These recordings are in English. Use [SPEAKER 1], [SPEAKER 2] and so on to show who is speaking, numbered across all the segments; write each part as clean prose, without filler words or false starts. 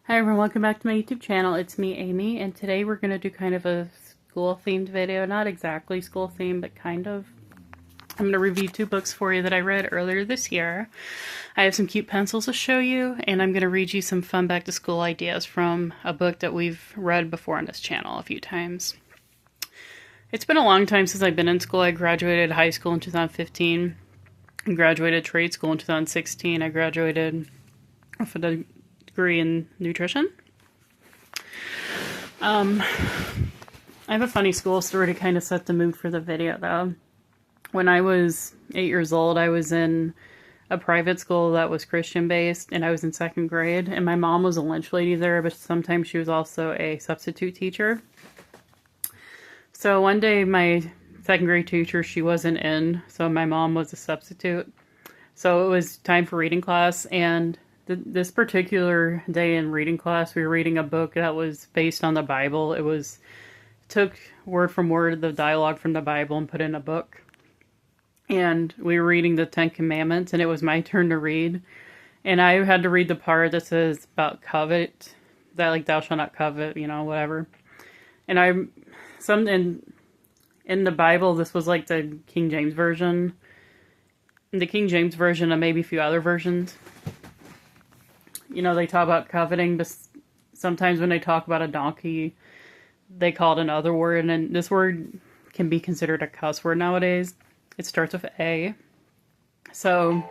[SPEAKER 1] Hi everyone, welcome back to my YouTube channel. It's me, Amy, and today we're going to do kind of a school-themed video. Not exactly school-themed, but kind of. I'm going to review two books for you that I read earlier this year. I have some cute pencils to show you, and I'm going to read you some fun back-to-school ideas from a book that we've read before on this channel a few times. It's been a long time since I've been in school. I graduated high school in 2015. I graduated trade school in 2016. I graduated with a degree in nutrition. I have a funny school story to kind of set the mood for the video though. When I was 8 years old, I was in a private school that was Christian based, and I was in second grade, and my mom was a lunch lady there, but sometimes she was also a substitute teacher. So one day my second grade teacher, she wasn't in, so my mom was a substitute. So it was time for reading class, and this particular day in reading class, we were reading a book that was based on the Bible. Took word from word the dialogue from the Bible and put in a book. And we were reading the Ten Commandments, and it was my turn to read. And I had to read the part that says about covet, that like thou shalt not covet, whatever. And in the Bible, this was like the King James version. In the King James version and maybe a few other versions, they talk about coveting, but sometimes when they talk about a donkey, they call it another word, and this word can be considered a cuss word nowadays. It starts with A. So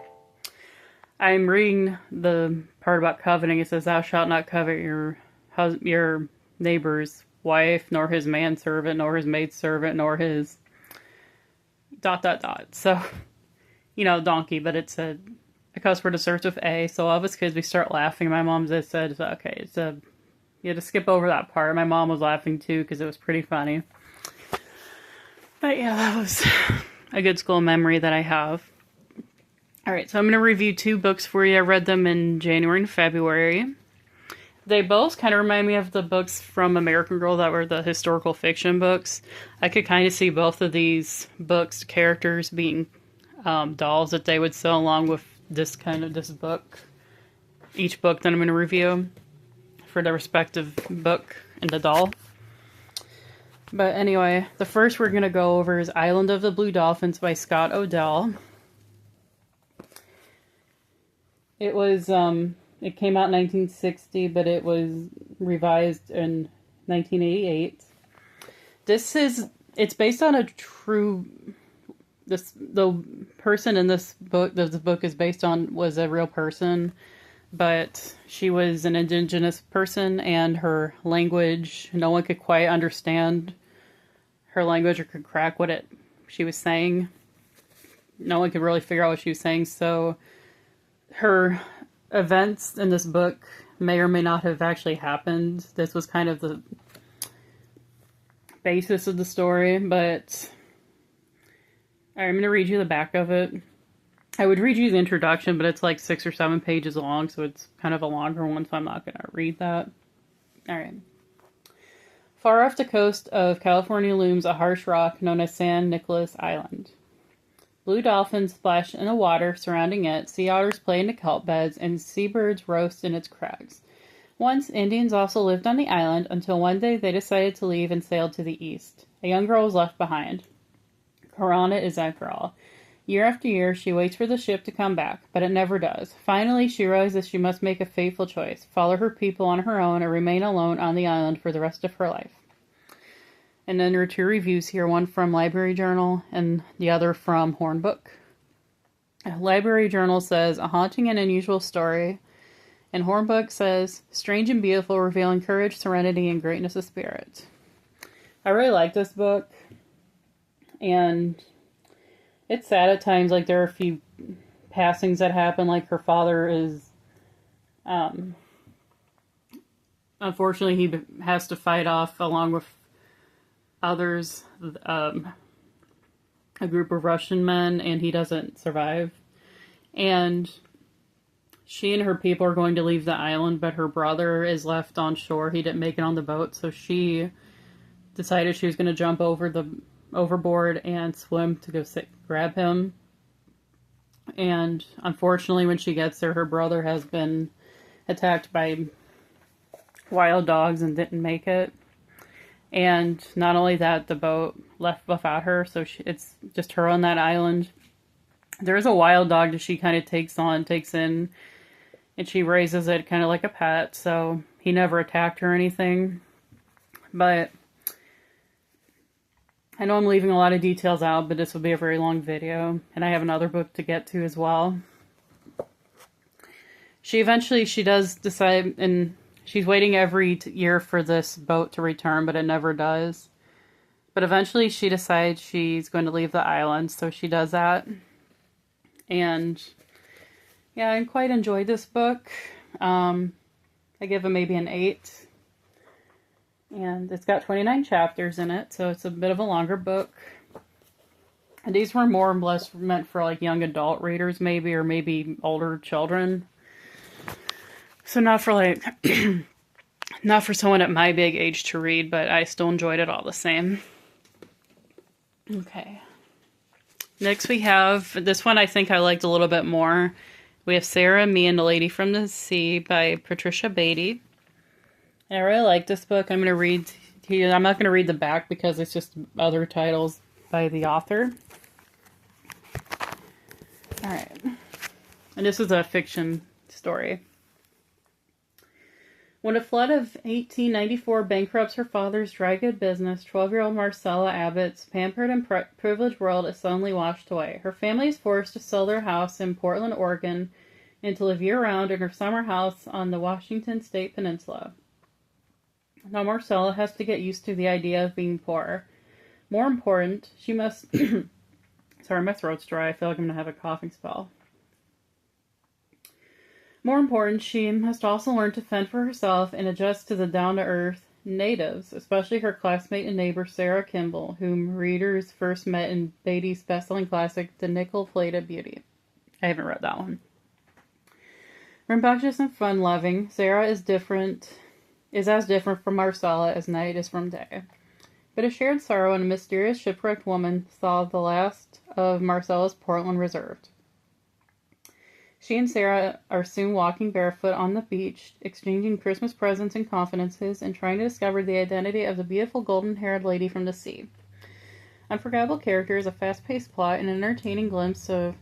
[SPEAKER 1] I'm reading the part about coveting. It says, "Thou shalt not covet your neighbor's wife, nor his manservant, nor his maidservant, nor his ... So, donkey, but it's a cuss word that starts with A. So all of us kids, we start laughing. My mom just said, okay, you had to skip over that part. My mom was laughing too because it was pretty funny. But yeah, that was a good school memory that I have. Alright, so I'm going to review two books for you. I read them in January and February. They both kind of remind me of the books from American Girl that were the historical fiction books. I could kind of see both of these books' characters being dolls that they would sell along with this book. Each book that I'm going to review for the respective book and the doll. But anyway, the first we're going to go over is Island of the Blue Dolphins by Scott Odell. It came out in 1960, but it was revised in 1988. It's based on a true... The person in this book that the book is based on was a real person, but she was an indigenous person, and her language, no one could quite understand her language or could crack she was saying. No one could really figure out what she was saying, so her events in this book may or may not have actually happened. This was kind of the basis of the story, but I'm going to read you the back of it. I would read you the introduction, but it's like 6 or 7 pages long, so it's kind of a longer one, so I'm not going to read that. Alright. Far off the coast of California looms a harsh rock known as San Nicolas Island. Blue dolphins splash in the water surrounding it, sea otters play in the kelp beds, and seabirds roast in its crags. Once, Indians also lived on the island until one day they decided to leave and sailed to the east. A young girl was left behind. Karana is that girl. Year after year, she waits for the ship to come back, but it never does. Finally, she realizes she must make a fateful choice, follow her people on her own, or remain alone on the island for the rest of her life. And then there are two reviews here, one from Library Journal and the other from Hornbook. Library Journal says, a haunting and unusual story. And Hornbook says, strange and beautiful, revealing courage, serenity, and greatness of spirit. I really like this book. And it's sad at times, like there are a few passings that happen, like her father is, unfortunately he has to fight off along with others, a group of Russian men, and he doesn't survive. And she and her people are going to leave the island, but her brother is left on shore. He didn't make it on the boat, so she decided she was going to jump overboard and swim to go grab him. And unfortunately, when she gets there, her brother has been attacked by wild dogs and didn't make it. And not only that, the boat left without her, so it's just her on that island. There's a wild dog that she kind of takes in, and she raises it kind of like a pet, so he never attacked her or anything. But I know I'm leaving a lot of details out, but this will be a very long video, and I have another book to get to as well. She does decide, and she's waiting every year for this boat to return, but it never does. But eventually she decides she's going to leave the island, so she does that. And yeah, I quite enjoyed this book. I give it maybe an 8. And it's got 29 chapters in it, so it's a bit of a longer book. And these were more or less meant for like young adult readers maybe, or maybe older children. So not for like, not for someone at my big age to read, but I still enjoyed it all the same. Okay. Next we have, this one I think I liked a little bit more. We have Sarah, Me, and the Lady from the Sea by Patricia Beatty. And I really like this book. I'm not going to read the back because it's just other titles by the author. Alright. And this is a fiction story. When a flood of 1894 bankrupts her father's dry goods business, 12-year-old Marcella Abbott's pampered and privileged world is suddenly washed away. Her family is forced to sell their house in Portland, Oregon, and to live year-round in her summer house on the Washington State Peninsula. Now Marcella has to get used to the idea of being poor. More important, she must... Sorry, my throat's dry. I feel like I'm going to have a coughing spell. More important, she must also learn to fend for herself and adjust to the down-to-earth natives, especially her classmate and neighbor Sarah Kimball, whom readers first met in Beatty's best-selling classic, The Nickel-Plated Beauty. I haven't read that one. Rambunctious and fun-loving, Sarah is as different from Marcella as night is from day. But a shared sorrow and a mysterious shipwrecked woman saw the last of Marcella's Portland reserved. She and Sarah are soon walking barefoot on the beach, exchanging Christmas presents and confidences, and trying to discover the identity of the beautiful golden-haired lady from the sea. Unforgettable characters, a fast-paced plot, and an entertaining glimpse of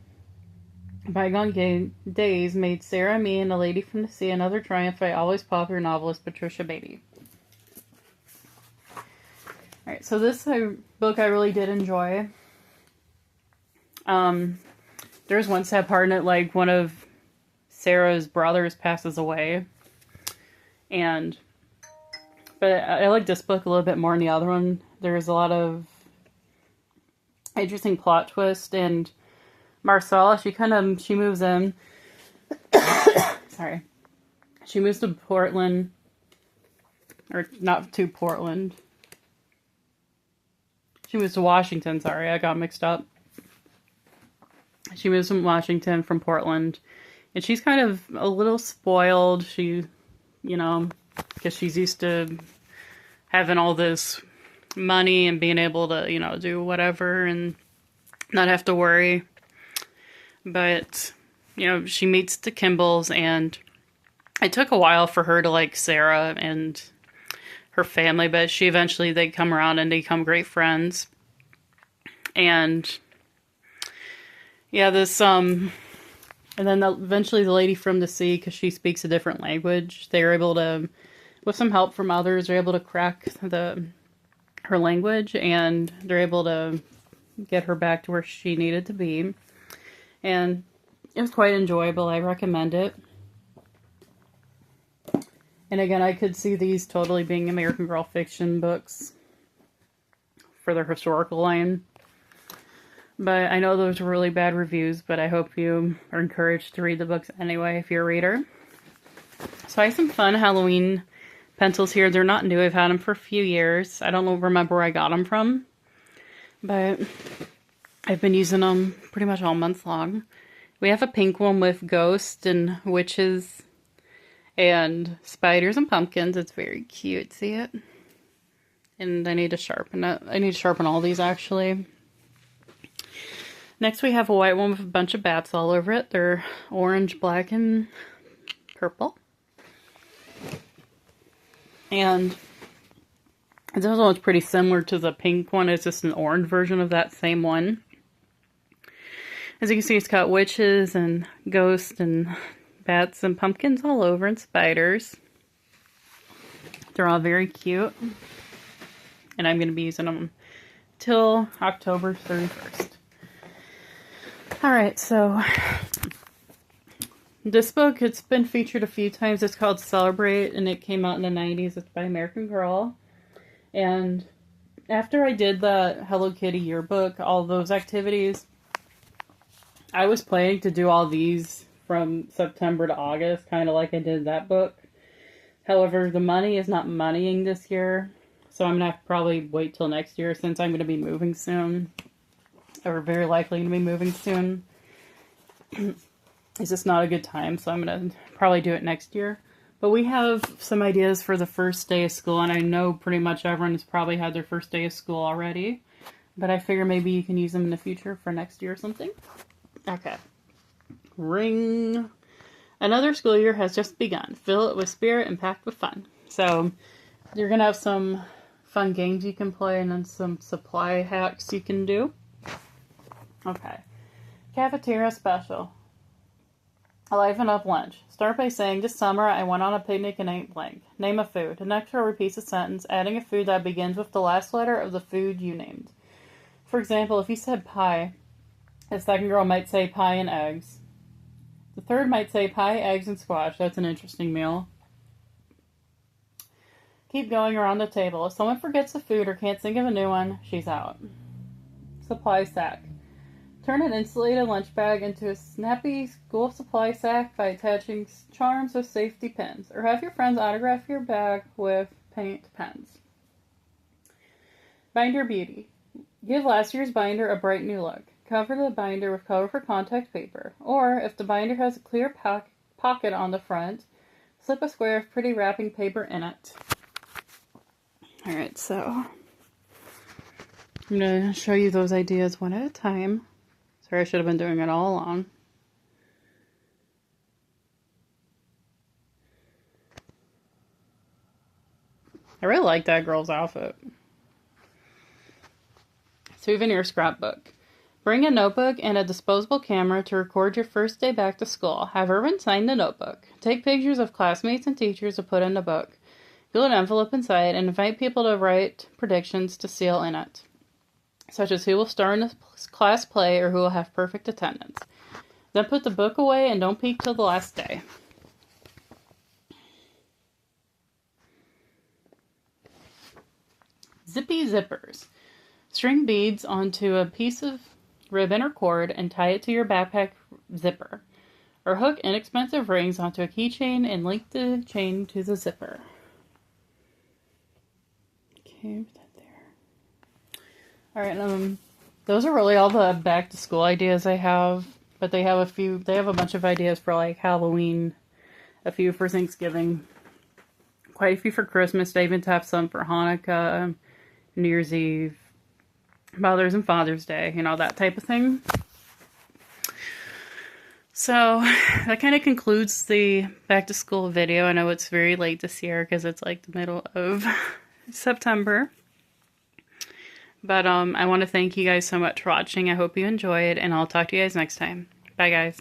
[SPEAKER 1] bygone days made Sarah, Me, and the Lady from the Sea another triumph by always popular novelist Patricia Beatty. Alright, so this book I really did enjoy. There's one sad part in it, like one of Sarah's brothers passes away. But I like this book a little bit more than the other one. There's a lot of interesting plot twist, and Marcella, she moves in. Sorry. She moves to Portland. Or not to Portland. She moves to Washington, sorry, I got mixed up. She moves from Washington from Portland. And she's kind of a little spoiled. She, because she's used to having all this money and being able to, do whatever and not have to worry. But, she meets the Kimballs, and it took a while for her to like Sarah and her family, but they come around and they become great friends. And yeah, and then eventually the Lady from the Sea, because she speaks a different language, they were able to, with some help from others, they're able to crack her language, and they're able to get her back to where she needed to be. And it was quite enjoyable. I recommend it. And again, I could see these totally being American Girl fiction books for their historical line. But I know those were really bad reviews, but I hope you are encouraged to read the books anyway if you're a reader. So I have some fun Halloween pencils here. They're not new. I've had them for a few years. I don't remember where I got them from, but I've been using them pretty much all month long. We have a pink one with ghosts and witches and spiders and pumpkins. It's very cute. See it? And I need to sharpen it. I need to sharpen all these, actually. Next we have a white one with a bunch of bats all over it. They're orange, black, and purple. And this one's pretty similar to the pink one. It's just an orange version of that same one. As you can see, it's got witches and ghosts and bats and pumpkins all over and spiders. They're all very cute. And I'm going to be using them till October 31st. Alright, so this book, it's been featured a few times. It's called Celebrate, and it came out in the 90s. It's by American Girl. And after I did the Hello Kitty yearbook, all those activities, I was planning to do all these from September to August, kind of like I did that book. However, the money is not moneying this year, so I'm going to have to probably wait till next year since I'm going to be moving soon. Or very likely going to be moving soon. It's just not a good time, so I'm going to probably do it next year. But we have some ideas for the first day of school, and I know pretty much everyone has probably had their first day of school already. But I figure maybe you can use them in the future for next year or something. Okay. Ring. Another school year has just begun. Fill it with spirit and packed with fun. So, you're going to have some fun games you can play and then some supply hacks you can do. Okay. Cafeteria special. Liven up lunch. Start by saying, this summer I went on a picnic and ate blank. Name a food. The next row repeats the sentence, adding a food that begins with the last letter of the food you named. For example, if you said pie, the second girl might say pie and eggs. The third might say pie, eggs, and squash. That's an interesting meal. Keep going around the table. If someone forgets the food or can't think of a new one, she's out. Supply sack. Turn an insulated lunch bag into a snappy school supply sack by attaching charms with safety pins, or have your friends autograph your bag with paint pens. Binder beauty. Give last year's binder a bright new look. Cover the binder with colorful contact paper, or if the binder has a clear pocket on the front, slip a square of pretty wrapping paper in it. Alright, so I'm going to show you those ideas one at a time. Sorry, I should have been doing it all along. I really like that girl's outfit. Souvenir scrapbook. Bring a notebook and a disposable camera to record your first day back to school. Have everyone sign the notebook. Take pictures of classmates and teachers to put in the book. Fill an envelope inside and invite people to write predictions to seal in it, such as who will star in the class play or who will have perfect attendance. Then put the book away and don't peek till the last day. Zippy zippers. String beads onto a piece of ribbon or cord and tie it to your backpack zipper. Or hook inexpensive rings onto a keychain and link the chain to the zipper. Okay, put that there. Alright, those are really all the back to school ideas I have. But they have a bunch of ideas for like Halloween, a few for Thanksgiving, quite a few for Christmas. They even have some for Hanukkah, New Year's Eve, Mother's and Father's Day, you know, that type of thing. So, that kind of concludes the back to school video. I know it's very late this year because it's like the middle of September. But I want to thank you guys so much for watching. I hope you enjoyed, and I'll talk to you guys next time. Bye, guys.